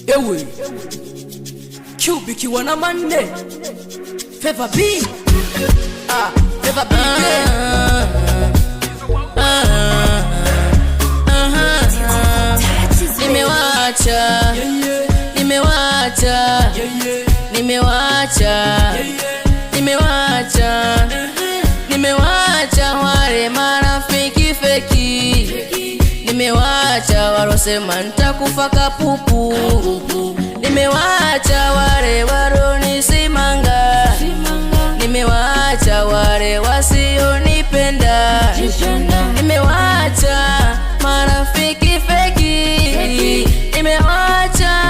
Ewe Cubic wana mande Fever B Fever B Nimewacha Nimewacha Nimewacha Nimewacha Nimewacha wale marafiki feki, nimewacha walosema nitakufa kapupu, nimewacha wale walonisimanga, nimewacha wale wasionipenda, nimewacha marafiki feki, nimewacha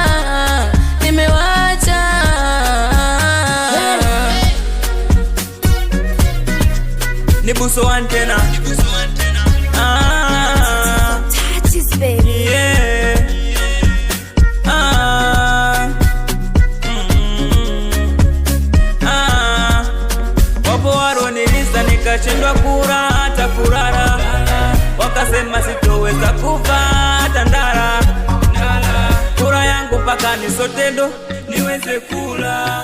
Nibuso antena touches baby yeah wapo waroniliza nikashindwa kura hata kurara, wakasema sitoweza kufa hata ndara, kura yangu paka nisotendo niweze kula,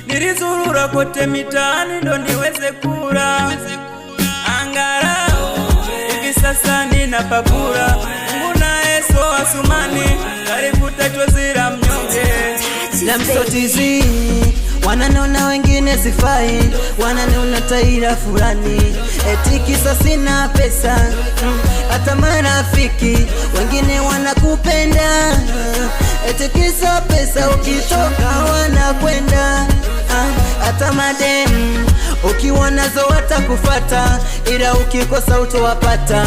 nilizurura kote mitaani ndo niweze kula, angalau hivi sasa ninapakura, nguna eso asumani karifuta chozira mnyonge na msotizi. Wananiona wengine sifai, wananiona taira fulani, eti kisa sina pesa, hata marafiki wengine wanakupenda, eti kisa pesa, ukitoka wanakwenda, hata madeni ukiwa nazo watakufata, ila ukikosa utowapata.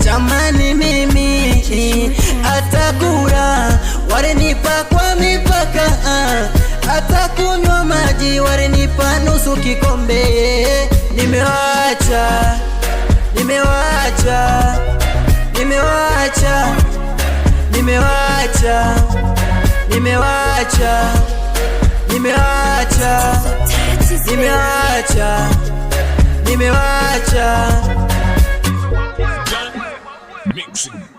Jamani mimi hata kula walinipa kwa mipaka, hata kunywa maji walinipa nusu kikombe. Nimewacha Nimewacha Nimewacha Nimewacha Nimewacha Nimewacha Nimewacha Nimewacha Mixing.